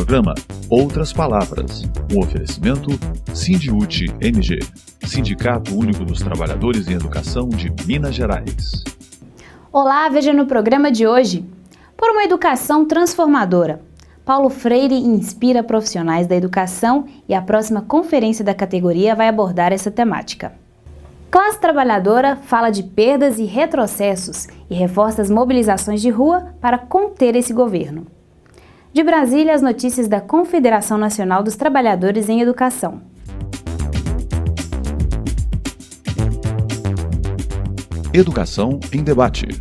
programa Outras Palavras, um oferecimento Sindiúte MG, Sindicato Único dos Trabalhadores em Educação de Minas Gerais. Olá, veja no programa de hoje. Por uma educação transformadora. Paulo Freire inspira profissionais da educação e a próxima conferência da categoria vai abordar essa temática. Classe Trabalhadora fala de perdas e retrocessos e reforça as mobilizações de rua para conter esse governo. De Brasília, as notícias da Confederação Nacional dos Trabalhadores em Educação. Educação em debate.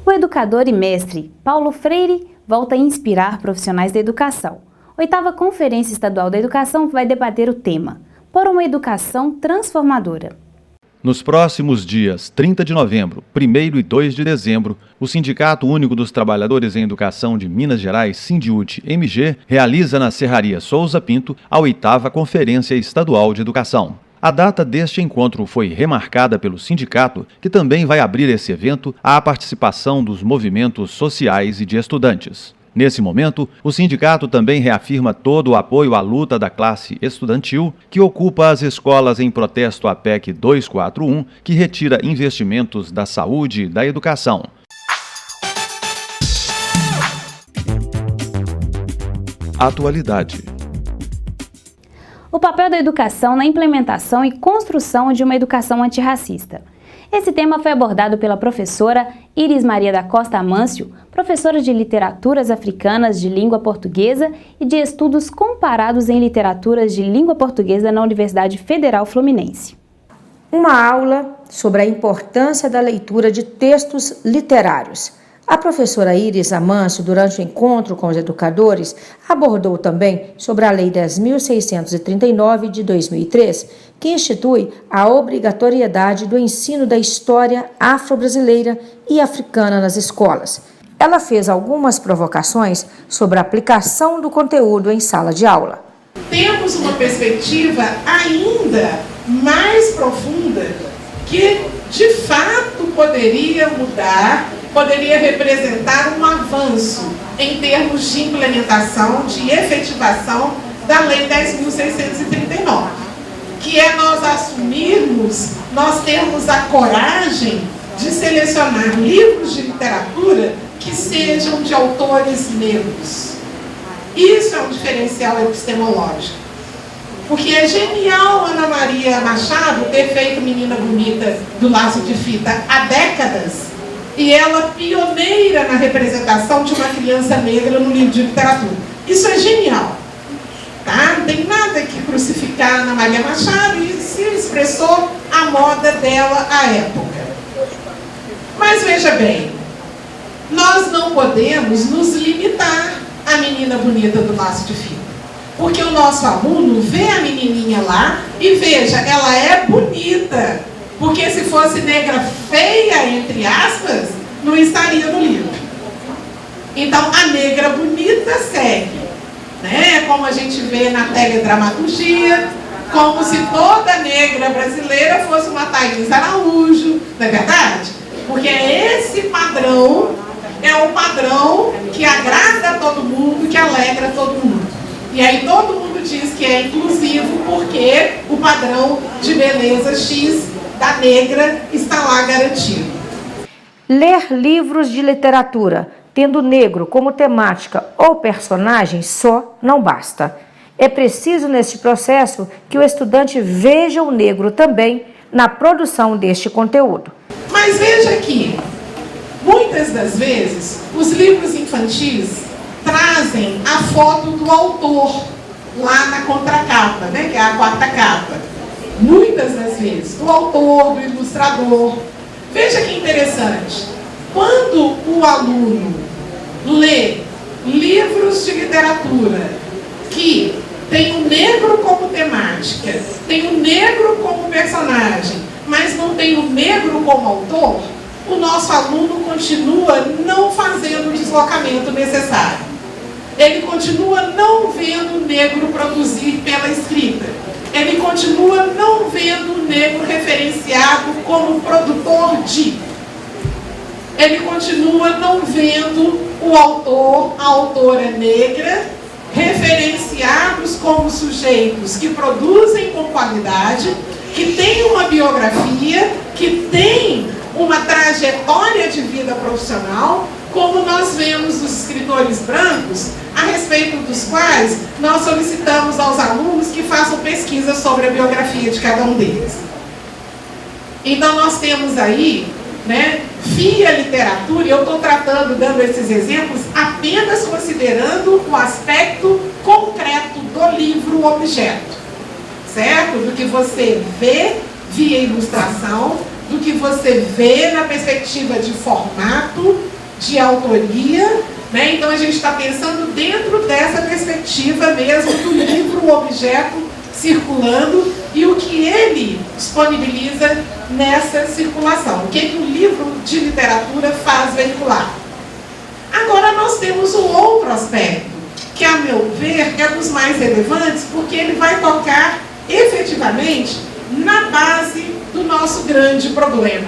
O educador e mestre Paulo Freire volta a inspirar profissionais da educação. A 8ª Conferência Estadual da Educação vai debater o tema Por uma Educação Transformadora. Nos próximos dias 30 de novembro, 1º e 2 de dezembro, o Sindicato Único dos Trabalhadores em Educação de Minas Gerais, Sindiúte MG, realiza na Serraria Souza Pinto a 8ª Conferência Estadual de Educação. A data deste encontro foi remarcada pelo sindicato, que também vai abrir esse evento à participação dos movimentos sociais e de estudantes. Nesse momento, o sindicato também reafirma todo o apoio à luta da classe estudantil, que ocupa as escolas em protesto à PEC 241, que retira investimentos da saúde e da educação. Atualidade. O papel da educação na implementação e construção de uma educação antirracista. Esse tema foi abordado pela professora Iris Maria da Costa Amâncio, professora de literaturas africanas de língua portuguesa e de estudos comparados em literaturas de língua portuguesa na Universidade Federal Fluminense. Uma aula sobre a importância da leitura de textos literários. A professora Iris Amâncio, durante o encontro com os educadores, abordou também sobre a Lei 10.639 de 2003, que institui a obrigatoriedade do ensino da história afro-brasileira e africana nas escolas. Ela fez algumas provocações sobre a aplicação do conteúdo em sala de aula. Temos uma perspectiva ainda mais profunda que, de fato, poderia mudar, poderia representar um avanço em termos de implementação, de efetivação da Lei 10.639, que é nós assumirmos, nós termos a coragem de selecionar livros de literatura que sejam de autores negros. Isso é um diferencial epistemológico. Porque é genial Ana Maria Machado ter feito Menina Bonita do Laço de Fita há décadas, e ela pioneira na representação de uma criança negra no livro de literatura. Isso é genial. Tá? Não tem nada que crucificar Ana Maria Machado, e se expressou a moda dela à época. Mas veja bem, nós não podemos nos limitar à Menina Bonita do Laço de Fita. Porque o nosso aluno vê a menininha lá e veja, ela é bonita. Porque se fosse negra feia, entre aspas, não estaria no livro. Então, a negra bonita segue. Né? Como a gente vê na teledramaturgia, como se toda negra brasileira fosse uma Thaís Araújo, não é verdade? Porque esse padrão é o padrão que agrada a todo mundo, que alegra todo mundo. E aí todo mundo diz que é inclusivo porque o padrão de beleza X da negra está lá garantido. Ler livros de literatura, tendo negro como temática ou personagem só, não basta. É preciso, neste processo, que o estudante veja o negro também na produção deste conteúdo. Mas veja aqui, muitas das vezes, os livros infantis trazem a foto do autor lá na contracapa, né, que é a 4ª capa. Muitas das vezes, do autor, do ilustrador. Veja que interessante. Quando o aluno lê livros de literatura que tem o negro como temática, tem o negro como personagem, mas não tem o negro como autor, o nosso aluno continua não fazendo o deslocamento necessário. Ele continua não vendo o negro produzir pela escrita. Ele continua não vendo o negro referenciado como produtor de. Ele continua não vendo o autor, a autora negra, referenciados como sujeitos que produzem com qualidade, que têm uma biografia, que têm uma trajetória de vida profissional, como nós vemos os escritores brancos, a respeito dos quais nós solicitamos aos alunos que façam pesquisa sobre a biografia de cada um deles. Então nós temos aí, né, via literatura, e eu estou dando esses exemplos apenas considerando o aspecto concreto do livro objeto, certo? Do que você vê via ilustração, do que você vê na perspectiva de formato, de autoria, né? Então a gente está pensando dentro dessa perspectiva mesmo do livro objeto circulando e o que ele disponibiliza nessa circulação, o que o livro de literatura faz veicular. Agora nós temos um outro aspecto, que a meu ver é dos mais relevantes, porque ele vai tocar efetivamente na base do nosso grande problema.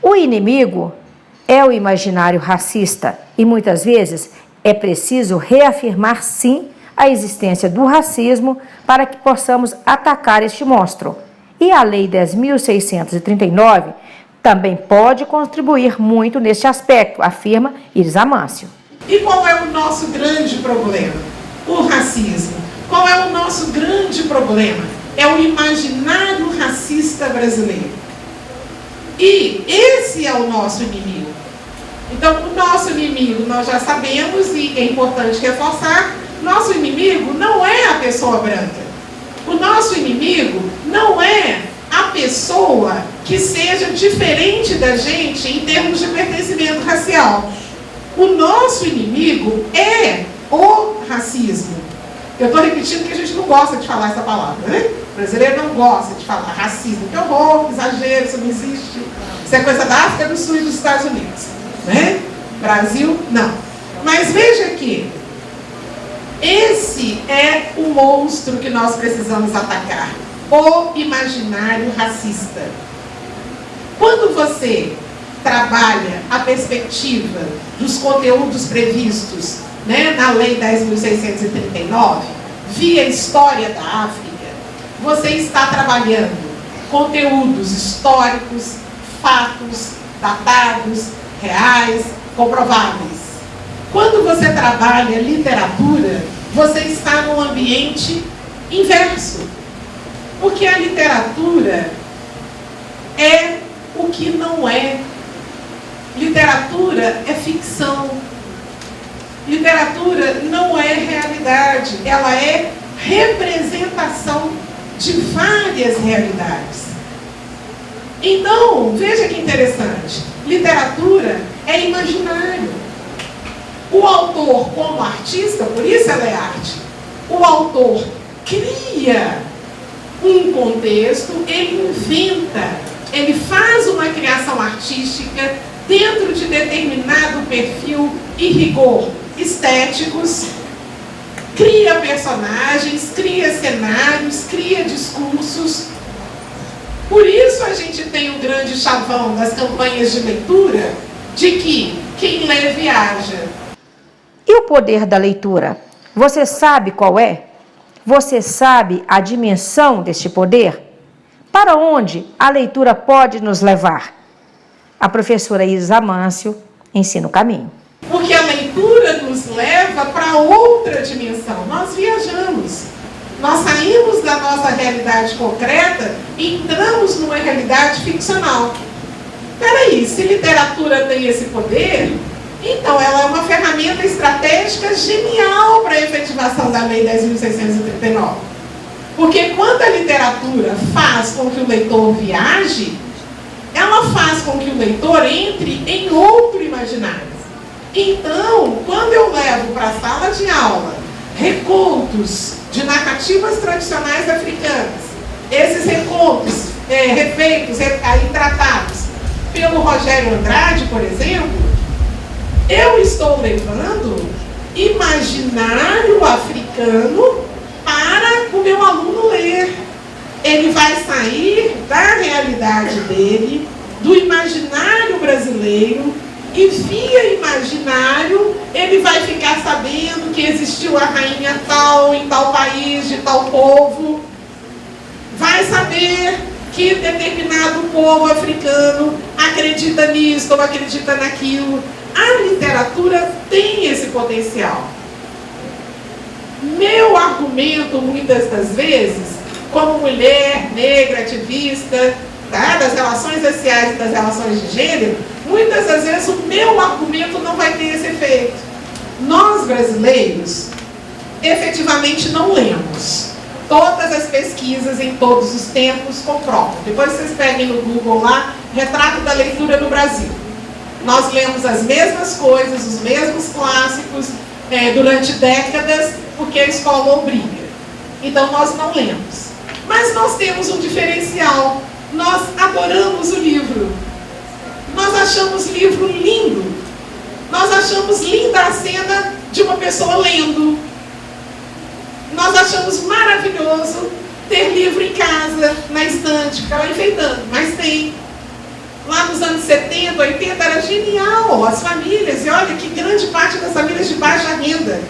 O inimigo é o imaginário racista e muitas vezes é preciso reafirmar sim a existência do racismo para que possamos atacar este monstro. E a Lei 10.639 também pode contribuir muito neste aspecto, afirma Iris Amâncio. E qual é o nosso grande problema? O racismo. Qual é o nosso grande problema? É o imaginário racista brasileiro. E esse é o nosso inimigo. Então, o nosso inimigo, nós já sabemos, e é importante reforçar, nosso inimigo não é a pessoa branca. O nosso inimigo não é a pessoa que seja diferente da gente em termos de pertencimento racial. O nosso inimigo é o racismo. Eu estou repetindo que a gente não gosta de falar essa palavra, né? O brasileiro não gosta de falar racismo. Que horror, exagero, isso não existe. Isso é coisa da África do Sul e dos Estados Unidos, né? Brasil, não. Mas veja aqui, esse é o monstro que nós precisamos atacar, o imaginário racista. Quando você trabalha a perspectiva dos conteúdos previstos, né, na Lei 10.639, via História da África, você está trabalhando conteúdos históricos, fatos, datados, reais, comprováveis. Quando você trabalha literatura, você está num ambiente inverso. Porque a literatura é o que não é. Literatura é ficção. Literatura não é realidade. Ela é representação de várias realidades. Então, veja que interessante. Literatura é imaginário. O autor, como artista, por isso ela é arte, o autor cria um contexto, ele inventa, ele faz uma criação artística dentro de determinado perfil e rigor estéticos, cria personagens, cria cenários, cria discursos. Por isso a gente tem um grande chavão das campanhas de leitura, de que quem lê viaja. E o poder da leitura? Você sabe qual é? Você sabe a dimensão deste poder? Para onde a leitura pode nos levar? A professora Iris Amâncio ensina o caminho. Porque a leitura nos leva para outra dimensão. Nós viajamos. Nós saímos da nossa realidade concreta e entramos numa realidade ficcional. Peraí, se literatura tem esse poder, então ela é uma ferramenta estratégica genial para a efetivação da Lei 10.639. Porque quando a literatura faz com que o leitor viaje, ela faz com que o leitor entre em outro imaginário. Então, quando eu levo para a sala de aula recontos de narrativas tradicionais africanas, esses recontos refeitos e tratados pelo Rogério Andrade, por exemplo, eu estou levando imaginário africano para o meu aluno ler. Ele vai sair da realidade dele, do imaginário brasileiro, e via imaginário ele vai ficar sabendo que existiu a rainha origens de tal povo, vai saber que determinado povo africano acredita nisso ou acredita naquilo. A literatura tem esse potencial. Meu argumento, muitas das vezes, como mulher negra, ativista, tá, das relações raciais e das relações de gênero, muitas das vezes o meu argumento não vai ter esse efeito. Nós, brasileiros, efetivamente não lemos. Todas as pesquisas em todos os tempos comprovam. Depois vocês peguem no Google lá, retrato da leitura no Brasil. Nós lemos as mesmas coisas, os mesmos clássicos, durante décadas, porque a escola obriga. Então nós não lemos. Mas nós temos um diferencial. Nós adoramos o livro. Nós achamos livro lindo. Nós achamos linda a cena de uma pessoa lendo. Nós achamos maravilhoso ter livro em casa, na estante, ficar lá enfeitando, mas tem. Lá nos anos 70, 80, era genial, as famílias, e olha que grande parte das famílias de baixa renda,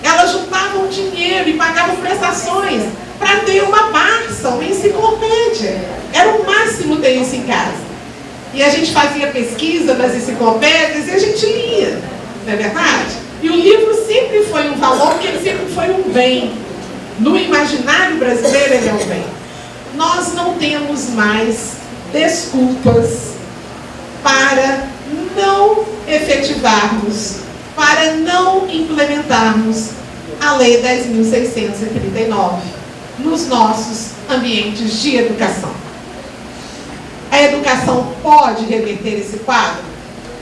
elas juntavam dinheiro e pagavam prestações para ter uma Barça, uma enciclopédia. Era o máximo ter isso em casa. E a gente fazia pesquisa das enciclopédias e a gente lia, não é verdade? E o livro sempre foi um valor, porque ele sempre foi um bem. No imaginário brasileiro, ele é um bem. Nós não temos mais desculpas para não efetivarmos, para não implementarmos a Lei 10.639 nos nossos ambientes de educação. A educação pode reverter esse quadro?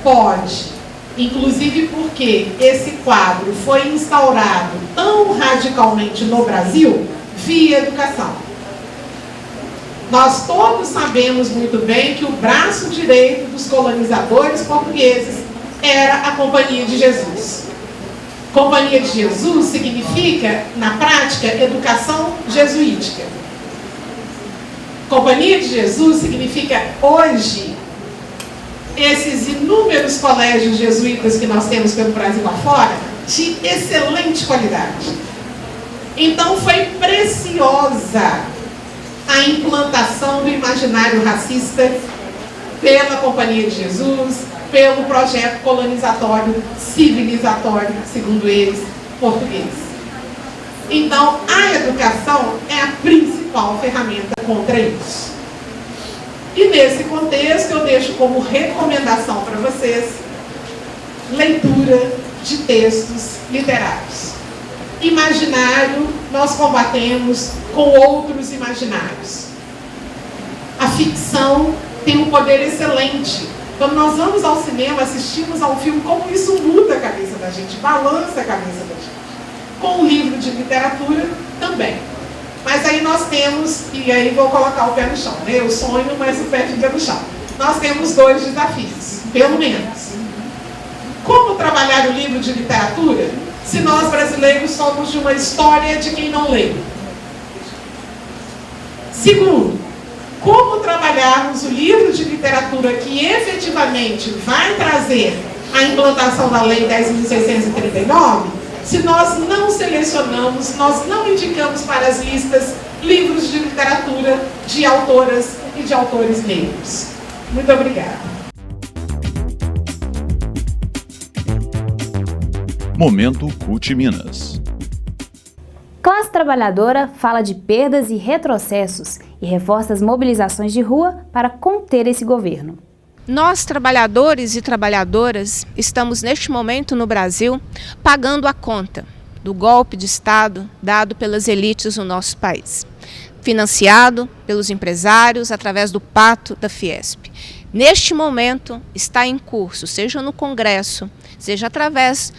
Pode. Inclusive porque esse quadro foi instaurado tão radicalmente no Brasil via educação. Nós todos sabemos muito bem que o braço direito dos colonizadores portugueses era a Companhia de Jesus. Companhia de Jesus significa, na prática, educação jesuítica. Companhia de Jesus significa, hoje, esses inúmeros colégios jesuítas que nós temos pelo Brasil afora, de excelente qualidade. Então foi preciosa a implantação do imaginário racista pela Companhia de Jesus, pelo projeto colonizatório, civilizatório, segundo eles, português. Então, a educação é a principal ferramenta contra isso. E nesse contexto, eu deixo como recomendação para vocês leitura de textos literários. Imaginário, nós combatemos com outros imaginários. A ficção tem um poder excelente. Quando nós vamos ao cinema, assistimos a um filme, como isso muda a cabeça da gente, balança a cabeça da gente. Com o livro de literatura, também. Mas aí nós temos, e aí vou colocar o pé no chão, né? Eu sonho, mas o pé fica no chão. Nós temos 2 desafios, pelo menos. Como trabalhar o livro de literatura se nós brasileiros somos de uma história de quem não lê? Segundo, como trabalharmos o livro de literatura que efetivamente vai trazer a implantação da Lei 10.639 se nós não selecionamos, nós não indicamos para as listas livros de literatura de autoras e de autores negros. Muito obrigada. Momento CUT Minas. Classe Trabalhadora fala de perdas e retrocessos e reforça as mobilizações de rua para conter esse governo. Nós, trabalhadores e trabalhadoras, estamos neste momento no Brasil pagando a conta do golpe de Estado dado pelas elites no nosso país, financiado pelos empresários através do pacto da Fiesp. Neste momento está em curso, seja no Congresso, seja através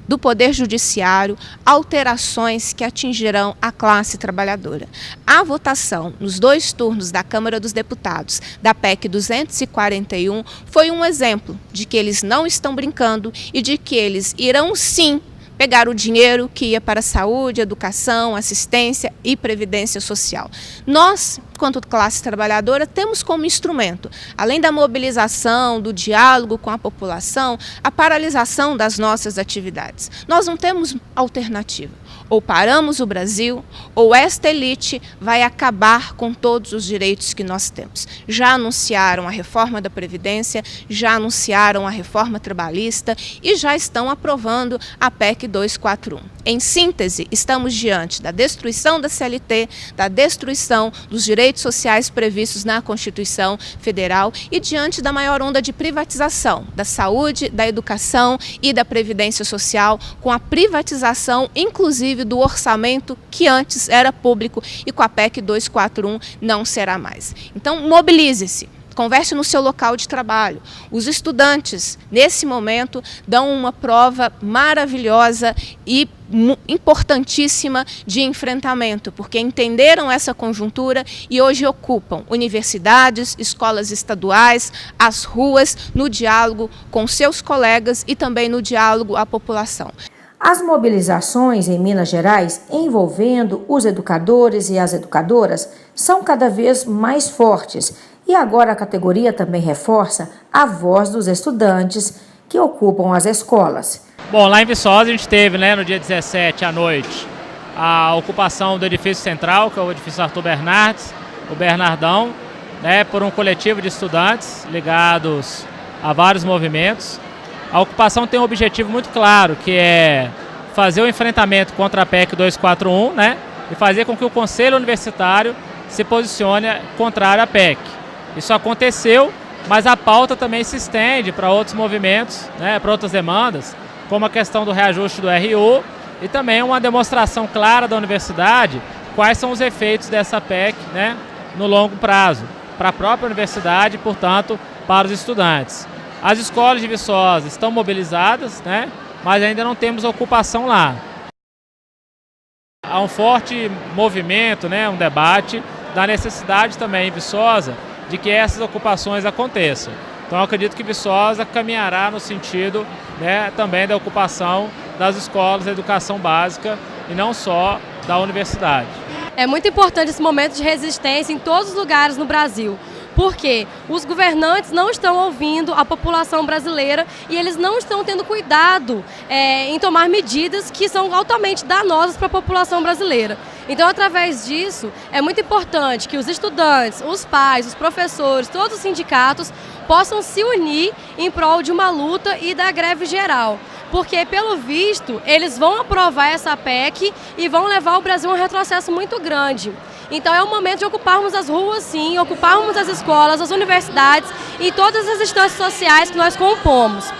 do Poder Judiciário, alterações que atingirão a classe trabalhadora. A votação nos 2 turnos da Câmara dos Deputados da PEC 241 foi um exemplo de que eles não estão brincando e de que eles irão sim pegar o dinheiro que ia para saúde, educação, assistência e previdência social. Nós, enquanto classe trabalhadora, temos como instrumento, além da mobilização, do diálogo com a população, a paralisação das nossas atividades. Nós não temos alternativa. Ou paramos o Brasil, ou esta elite vai acabar com todos os direitos que nós temos. Já anunciaram a reforma da Previdência, já anunciaram a reforma trabalhista e já estão aprovando a PEC 241. Em síntese, estamos diante da destruição da CLT, da destruição dos direitos sociais previstos na Constituição Federal e diante da maior onda de privatização da saúde, da educação e da Previdência Social, com a privatização, inclusive, do orçamento que antes era público e com a PEC 241 não será mais. Então, mobilize-se. Converse no seu local de trabalho. Os estudantes, nesse momento, dão uma prova maravilhosa e importantíssima de enfrentamento, porque entenderam essa conjuntura e hoje ocupam universidades, escolas estaduais, as ruas, no diálogo com seus colegas e também no diálogo à população. As mobilizações em Minas Gerais envolvendo os educadores e as educadoras são cada vez mais fortes e agora a categoria também reforça a voz dos estudantes que ocupam as escolas. Bom, lá em Viçosa a gente teve, no dia 17 à noite, a ocupação do edifício central, que é o edifício Arthur Bernardes, o Bernardão, por um coletivo de estudantes ligados a vários movimentos. A ocupação tem um objetivo muito claro, que é fazer o enfrentamento contra a PEC 241, e fazer com que o Conselho Universitário se posicione contrário à PEC. Isso aconteceu, mas a pauta também se estende para outros movimentos, para outras demandas, como a questão do reajuste do RU e também uma demonstração clara da universidade quais são os efeitos dessa PEC no longo prazo, para a própria universidade e, portanto, para os estudantes. As escolas de Viçosa estão mobilizadas, mas ainda não temos ocupação lá. Há um forte movimento, um debate da necessidade também em Viçosa de que essas ocupações aconteçam. Então eu acredito que Viçosa caminhará no sentido também da ocupação das escolas de educação básica e não só da universidade. É muito importante esse momento de resistência em todos os lugares no Brasil. Porque os governantes não estão ouvindo a população brasileira e eles não estão tendo cuidado em tomar medidas que são altamente danosas para a população brasileira. Então, através disso, é muito importante que os estudantes, os pais, os professores, todos os sindicatos possam se unir em prol de uma luta e da greve geral. Porque, pelo visto, eles vão aprovar essa PEC e vão levar o Brasil a um retrocesso muito grande. Então é o momento de ocuparmos as ruas, sim, ocuparmos as escolas, as universidades e todas as instâncias sociais que nós compomos.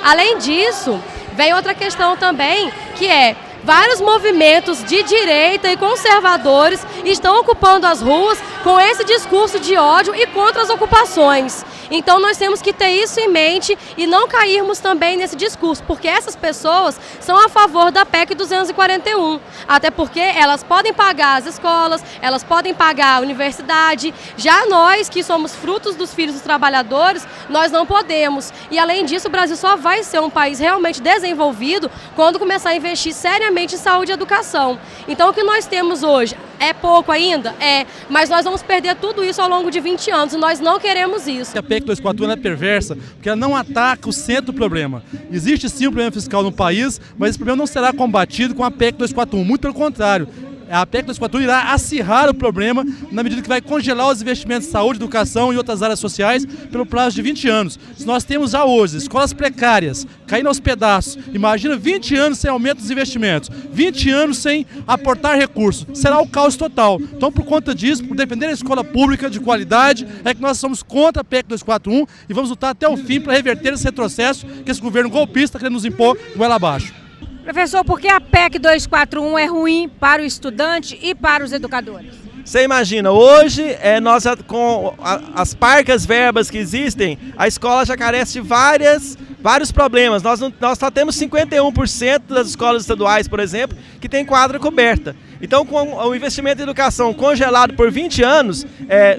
Além disso, vem outra questão também, que é vários movimentos de direita e conservadores estão ocupando as ruas com esse discurso de ódio e contra as ocupações. Então nós temos que ter isso em mente e não cairmos também nesse discurso, porque essas pessoas são a favor da PEC 241, até porque elas podem pagar as escolas, elas podem pagar a universidade, já nós que somos frutos dos filhos dos trabalhadores, nós não podemos. E além disso, o Brasil só vai ser um país realmente desenvolvido quando começar a investir seriamente em saúde e educação. Então o que nós temos hoje é pouco ainda? É, mas nós vamos perder tudo isso ao longo de 20 anos e nós não queremos isso. A PEC 241 é perversa porque ela não ataca o centro do problema. Existe sim um problema fiscal no país, mas esse problema não será combatido com a PEC 241, muito pelo contrário. A PEC 241 irá acirrar o problema na medida que vai congelar os investimentos em saúde, educação e outras áreas sociais pelo prazo de 20 anos. Se nós temos já hoje escolas precárias caindo aos pedaços, imagina 20 anos sem aumento dos investimentos, 20 anos sem aportar recursos, será o caos total. Então, por conta disso, por defender a escola pública de qualidade, é que nós somos contra a PEC 241 e vamos lutar até o fim para reverter esse retrocesso que esse governo golpista está querendo nos impor goela abaixo. Professor, por que a PEC 241 é ruim para o estudante e para os educadores? Você imagina, hoje, com as parcas verbas que existem, a escola já carece de vários problemas. Nós só temos 51% das escolas estaduais, por exemplo, que tem quadra coberta. Então, com o investimento em educação congelado por 20 anos,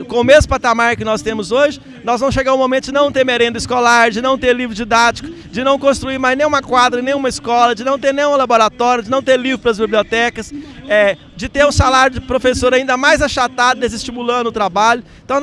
com o mesmo patamar que nós temos hoje, nós vamos chegar ao momento de não ter merenda escolar, de não ter livro didático, de não construir mais nenhuma quadra, nenhuma escola, de não ter nenhum laboratório, de não ter livro para as bibliotecas. de ter um salário de professor ainda mais achatado, desestimulando o trabalho. Então,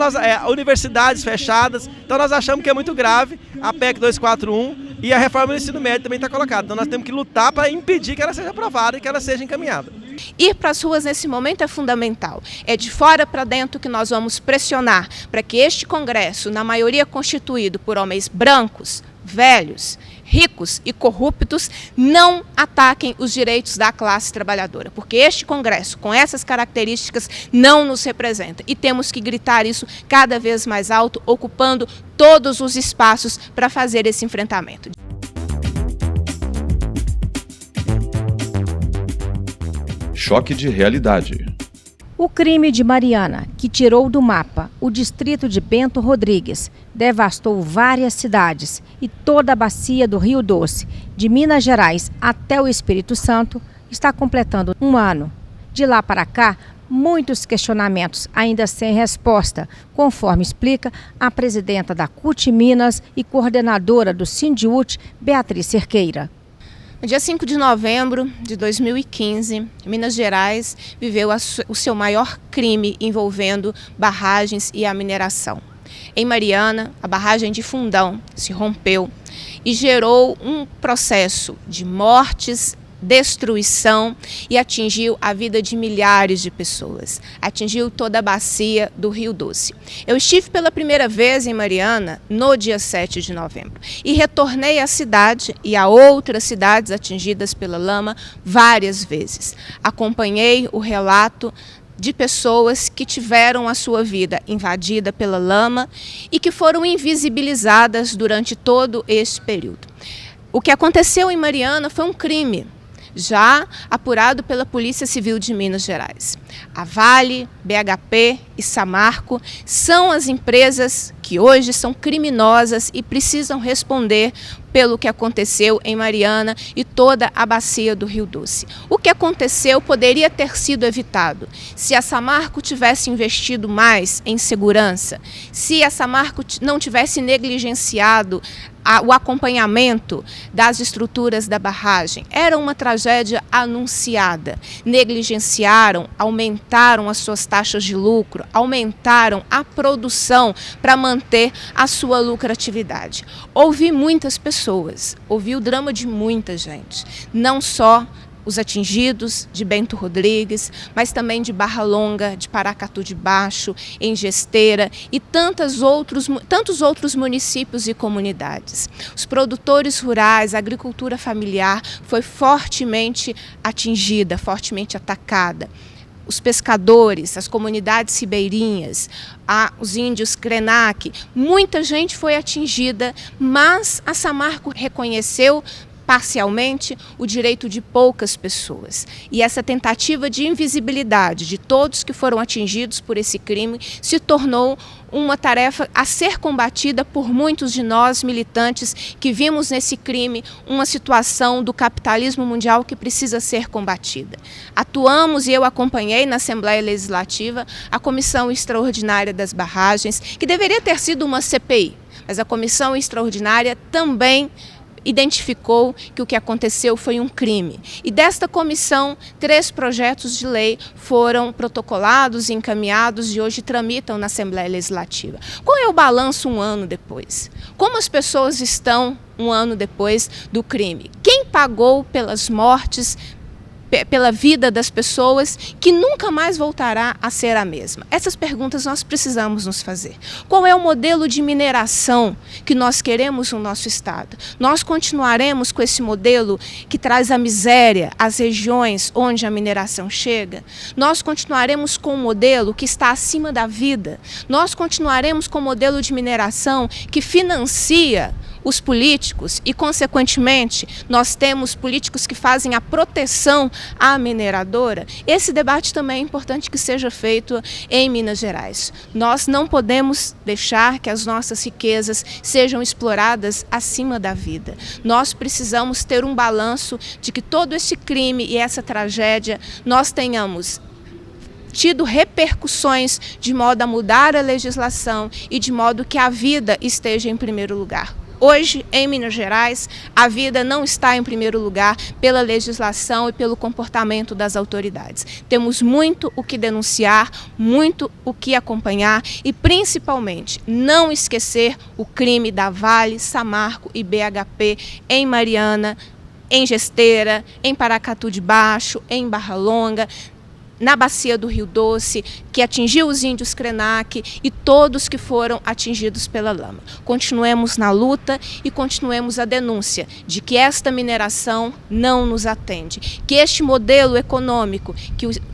universidades fechadas. Então, nós achamos que é muito grave a PEC 241 e a reforma do ensino médio também está colocada. Então, nós temos que lutar para impedir que ela seja aprovada e que ela seja encaminhada. Ir para as ruas nesse momento é fundamental. É de fora para dentro que nós vamos pressionar para que este Congresso, na maioria constituído por homens brancos, velhos, ricos e corruptos, não ataquem os direitos da classe trabalhadora, porque este Congresso, com essas características, não nos representa. E temos que gritar isso cada vez mais alto, ocupando todos os espaços para fazer esse enfrentamento. Choque de realidade. O crime de Mariana, que tirou do mapa o distrito de Bento Rodrigues, devastou várias cidades e toda a bacia do Rio Doce, de Minas Gerais até o Espírito Santo, está completando um ano. De lá para cá, muitos questionamentos ainda sem resposta, conforme explica a presidenta da CUT Minas e coordenadora do Sindiúti, Beatriz Cerqueira. No dia 5 de novembro de 2015, Minas Gerais viveu o seu maior crime envolvendo barragens e a mineração. Em Mariana, a barragem de Fundão se rompeu e gerou um processo de mortes, destruição e atingiu a vida de milhares de pessoas. Atingiu toda a bacia do Rio Doce. Eu estive pela primeira vez em Mariana no dia 7 de novembro e retornei à cidade e a outras cidades atingidas pela lama várias vezes. Acompanhei o relato de pessoas que tiveram a sua vida invadida pela lama e que foram invisibilizadas durante todo esse período. O que aconteceu em Mariana foi um crime, já apurado pela Polícia Civil de Minas Gerais. A Vale, BHP e Samarco são as empresas que hoje são criminosas e precisam responder pelo que aconteceu em Mariana e toda a bacia do Rio Doce. O que aconteceu poderia ter sido evitado se a Samarco tivesse investido mais em segurança, se a Samarco não tivesse negligenciado o acompanhamento das estruturas da barragem. Era uma tragédia anunciada. Negligenciaram, aumentaram as suas taxas de lucro, aumentaram a produção para manter a sua lucratividade. Ouvi muitas pessoas, ouvi o drama de muita gente, não só os atingidos de Bento Rodrigues, mas também de Barra Longa, de Paracatu de Baixo, em Gesteira e tantos outros municípios e comunidades. Os produtores rurais, a agricultura familiar foi fortemente atingida, fortemente atacada. Os pescadores, as comunidades ribeirinhas, os índios Krenak, muita gente foi atingida, mas a Samarco reconheceu parcialmente o direito de poucas pessoas. E essa tentativa de invisibilidade de todos que foram atingidos por esse crime se tornou uma tarefa a ser combatida por muitos de nós militantes que vimos nesse crime uma situação do capitalismo mundial que precisa ser combatida. Atuamos e eu acompanhei na Assembleia Legislativa a Comissão Extraordinária das Barragens, que deveria ter sido uma CPI, mas a Comissão Extraordinária também identificou que o que aconteceu foi um crime. E desta comissão, 3 projetos de lei foram protocolados e encaminhados e hoje tramitam na Assembleia Legislativa. Qual é o balanço um ano depois? Como as pessoas estão um ano depois do crime? Quem pagou pelas mortes, pela vida das pessoas que nunca mais voltará a ser a mesma? Essas perguntas nós precisamos nos fazer. Qual é o modelo de mineração que nós queremos no nosso estado? Nós continuaremos com esse modelo que traz a miséria às regiões onde a mineração chega? Nós continuaremos com um modelo que está acima da vida? Nós continuaremos com um modelo de mineração que financia os políticos e, consequentemente, nós temos políticos que fazem a proteção à mineradora? Esse debate também é importante que seja feito em Minas Gerais. Nós não podemos deixar que as nossas riquezas sejam exploradas acima da vida. Nós precisamos ter um balanço de que todo esse crime e essa tragédia nós tenhamos tido repercussões de modo a mudar a legislação e de modo que a vida esteja em primeiro lugar. Hoje, em Minas Gerais, a vida não está em primeiro lugar pela legislação e pelo comportamento das autoridades. Temos muito o que denunciar, muito o que acompanhar e, principalmente, não esquecer o crime da Vale, Samarco e BHP em Mariana, em Gesteira, em Paracatu de Baixo, em Barra Longa, na bacia do Rio Doce, que atingiu os índios Krenak e todos que foram atingidos pela lama. Continuemos na luta e continuemos a denúncia de que esta mineração não nos atende, que este modelo econômico,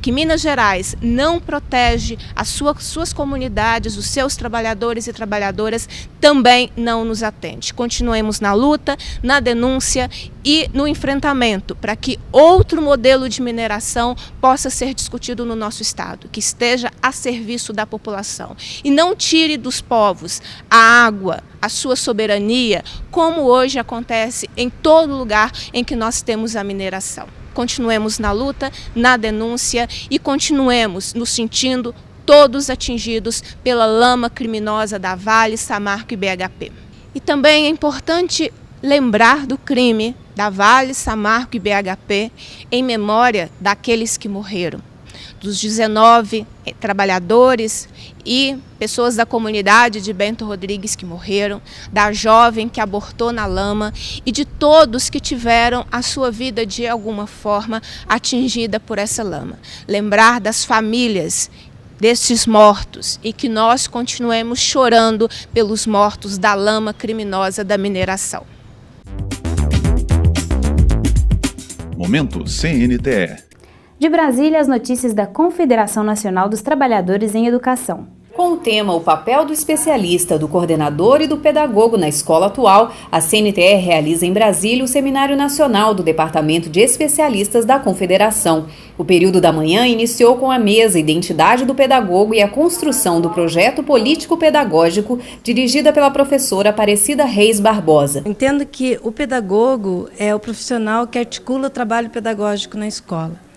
que Minas Gerais não protege as suas comunidades, os seus trabalhadores e trabalhadoras, também não nos atende. Continuemos na luta, na denúncia e no enfrentamento para que outro modelo de mineração possa ser discutido no nosso estado, que esteja a serviço da população e não tire dos povos a água, a sua soberania, como hoje acontece em todo lugar em que nós temos a mineração. Continuemos na luta, na denúncia e continuemos nos sentindo todos atingidos pela lama criminosa da Vale, Samarco e BHP. E também é importante lembrar do crime da Vale, Samarco e BHP em memória daqueles que morreram, dos 19 trabalhadores e pessoas da comunidade de Bento Rodrigues que morreram, da jovem que abortou na lama e de todos que tiveram a sua vida de alguma forma atingida por essa lama. Lembrar das famílias destes mortos e que nós continuemos chorando pelos mortos da lama criminosa da mineração. Momento CNTE. De Brasília, as notícias da Confederação Nacional dos Trabalhadores em Educação. Com o tema O papel do especialista, do coordenador e do pedagogo na escola atual, a CNTE realiza em Brasília o Seminário Nacional do Departamento de Especialistas da Confederação. O período da manhã iniciou com a mesa Identidade do Pedagogo e a construção do projeto político-pedagógico, dirigida pela professora Aparecida Reis Barbosa. Entendo que o pedagogo é o profissional que articula o trabalho pedagógico na escola.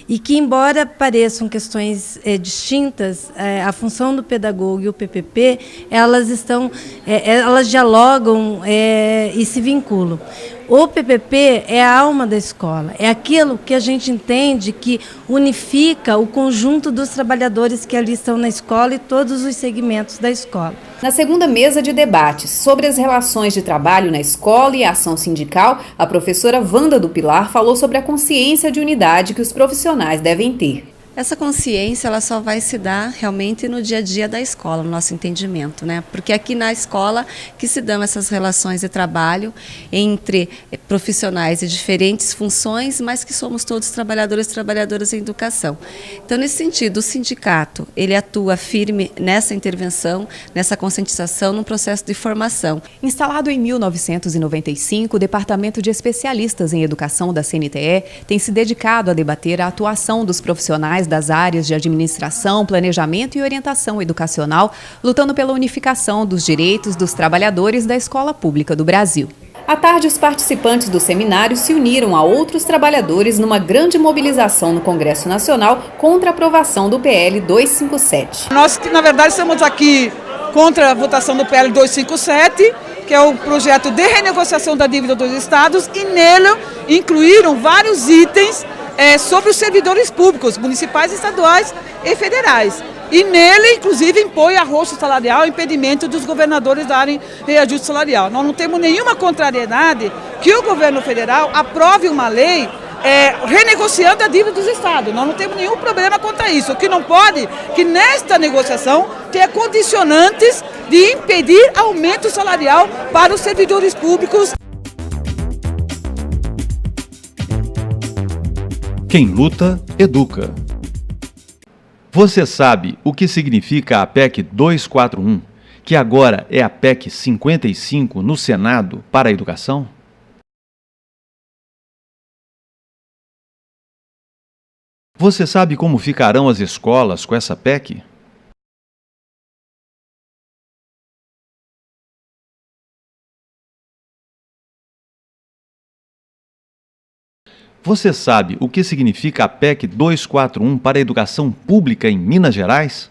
E que, embora pareçam questões distintas, a função do pedagogo e o PPP, elas dialogam e se vinculam. O PPP é a alma da escola, é aquilo que a gente entende que unifica o conjunto dos trabalhadores que ali estão na escola e todos os segmentos da escola. Na segunda mesa de debates sobre as relações de trabalho na escola e a ação sindical, a professora Wanda do Pilar falou sobre a consciência de unidade que os profissionais devem ter. Essa consciência ela só vai se dar realmente no dia a dia da escola, no nosso entendimento, né? Porque aqui na escola que se dão essas relações de trabalho entre profissionais de diferentes funções, mas que somos todos trabalhadores e trabalhadoras em educação. Então, nesse sentido, o sindicato ele atua firme nessa intervenção, nessa conscientização, num processo de formação. Instalado em 1995, o Departamento de Especialistas em Educação da CNTE tem se dedicado a debater a atuação dos profissionais das áreas de administração, planejamento e orientação educacional, lutando pela unificação dos direitos dos trabalhadores da escola pública do Brasil. À tarde, os participantes do seminário se uniram a outros trabalhadores numa grande mobilização no Congresso Nacional contra a aprovação do PL 257. Nós, na verdade, estamos aqui contra a votação do PL 257, que é o projeto de renegociação da dívida dos estados, e nele incluíram vários itens sobre os servidores públicos, municipais, estaduais e federais. E nele, inclusive, impõe arroxo salarial, impedimento dos governadores darem reajuste salarial. Nós não temos nenhuma contrariedade que o governo federal aprove uma lei renegociando a dívida dos estados. Nós não temos nenhum problema quanto a isso. O que não pode, que nesta negociação tenha condicionantes de impedir aumento salarial para os servidores públicos. Quem luta, educa. Você sabe o que significa a PEC 241, que agora é a PEC 55 no Senado para a educação? Você sabe como ficarão as escolas com essa PEC? Você sabe o que significa a PEC 241 para a educação pública em Minas Gerais?